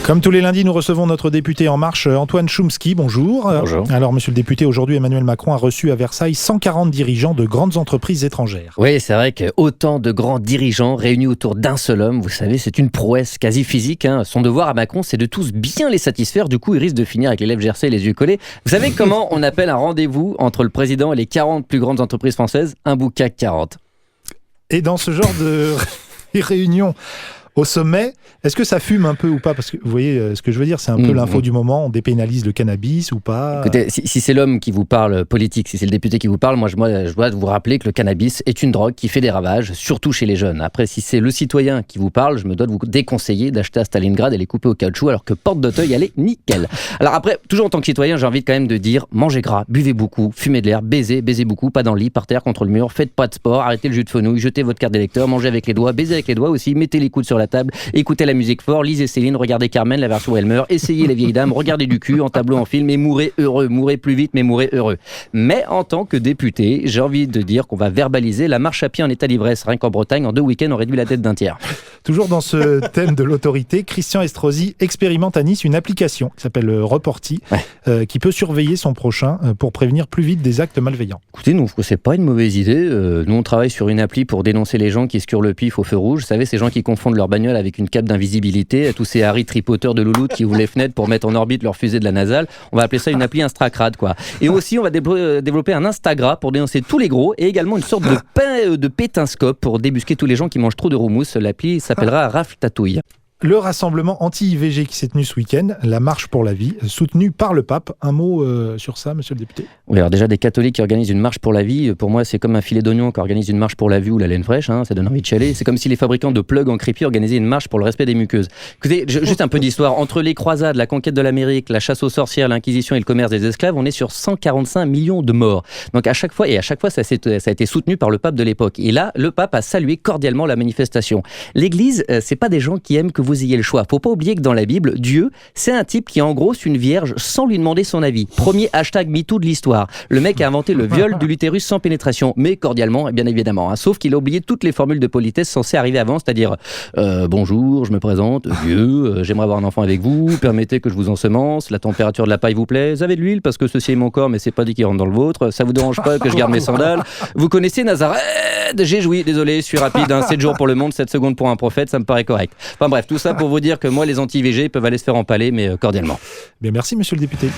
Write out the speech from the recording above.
Comme tous les lundis, nous recevons notre député En Marche, Antoine Chomsky. Bonjour. Bonjour. Alors, monsieur le député, aujourd'hui, Emmanuel Macron a reçu à Versailles 140 dirigeants de grandes entreprises étrangères. Oui, c'est vrai qu'autant de grands dirigeants réunis autour d'un seul homme, vous savez, c'est une prouesse quasi physique. Son devoir à Macron, c'est de tous bien les satisfaire. Du coup, il risque de finir avec les lèvres gercées et les yeux collés. Vous savez comment on appelle un rendez-vous entre le président et les 40 plus grandes entreprises françaises? Un boucac 40. Et dans ce genre de réunion au sommet, est-ce que ça fume un peu ou pas? Parce que vous voyez ce que je veux dire, c'est un peu l'info du moment, on dépénalise le cannabis ou pas? Écoutez, si c'est l'homme qui vous parle politique, si c'est le député qui vous parle, moi je dois vous rappeler que le cannabis est une drogue qui fait des ravages, surtout chez les jeunes. Après, si c'est le citoyen qui vous parle, je me dois de vous déconseiller d'acheter à Stalingrad et les couper au caoutchouc, alors que Porte d'Auteuil, elle est nickel. Alors après, toujours en tant que citoyen, j'ai envie quand même de dire, mangez gras, buvez beaucoup, fumez de l'air, baisez beaucoup, pas dans le lit, par terre, contre le mur, faites pas de sport, arrêtez le jus de fenouil, jetez votre carte d'électeur, mangez avec les doigts, baisez avec les doigts aussi, mettez les coudes sur la table, écoutez la musique fort, lisez Céline, regardez Carmen, la version où elle meurt, essayez les vieilles dames, regardez du cul en tableau, en film et mourrez heureux, mourrez plus vite mais mourrez heureux. Mais en tant que député, j'ai envie de dire qu'on va verbaliser la marche à pied en état d'ivresse. Rien qu'en Bretagne, en 2 week-ends, on réduit la dette d'un tiers. Toujours dans ce thème de l'autorité, Christian Estrosi expérimente à Nice une application qui s'appelle Reporti, qui peut surveiller son prochain pour prévenir plus vite des actes malveillants. Écoutez, nous, c'est pas une mauvaise idée. Nous, on travaille sur une appli pour dénoncer les gens qui scurent le pif au feu rouge. Vous savez, ces gens qui confondent leur bagnole avec une cape d'invisibilité, tous ces Harry tripoteurs de louloute qui ouvrent les fenêtres pour mettre en orbite leur fusée de la nasale. On va appeler ça une appli Instracrad, quoi. Et aussi, on va développer un Instagram pour dénoncer tous les gros et également une sorte de pétinscope pour débusquer tous les gens qui mangent trop de roumousse. L'appli s'appellera Rafle Tatouille. Le rassemblement anti-IVG qui s'est tenu ce week-end, la marche pour la vie, soutenue par le pape. Un mot sur ça, monsieur le député? Oui, alors déjà, des catholiques qui organisent une marche pour la vie, pour moi, c'est comme un filet d'oignon qui organise une marche pour la vue ou la laine fraîche, ça donne envie de chialer. C'est comme si les fabricants de plugs en crépi organisaient une marche pour le respect des muqueuses. Écoutez, juste un peu d'histoire. Entre les croisades, la conquête de l'Amérique, la chasse aux sorcières, l'Inquisition et le commerce des esclaves, on est sur 145 millions de morts. Donc à chaque fois, ça a été soutenu par le pape de l'époque. Et là, le pape a salué cordialement la manifestation. L'Église, c'est pas des gens qui aiment que vous ayez le choix. Faut pas oublier que dans la Bible, Dieu, c'est un type qui engrosse une vierge sans lui demander son avis. Premier hashtag MeToo de l'histoire. Le mec a inventé le viol de l'utérus sans pénétration, mais cordialement, bien évidemment. Sauf qu'il a oublié toutes les formules de politesse censées arriver avant, c'est-à-dire bonjour, je me présente, vieux, j'aimerais avoir un enfant avec vous, permettez que je vous ensemence, la température de la paille vous plaît, vous avez de l'huile parce que ceci est mon corps, mais c'est pas dit qu'il rentre dans le vôtre, ça vous dérange pas que je garde mes sandales, vous connaissez Nazareth? J'ai joui, désolé, je suis rapide, 7 jours pour le monde, 7 secondes pour un prophète, ça me paraît correct. Enfin bref, tout ça pour vous dire que moi, les anti-IVG peuvent aller se faire empaler, mais cordialement. Bien, merci, monsieur le député.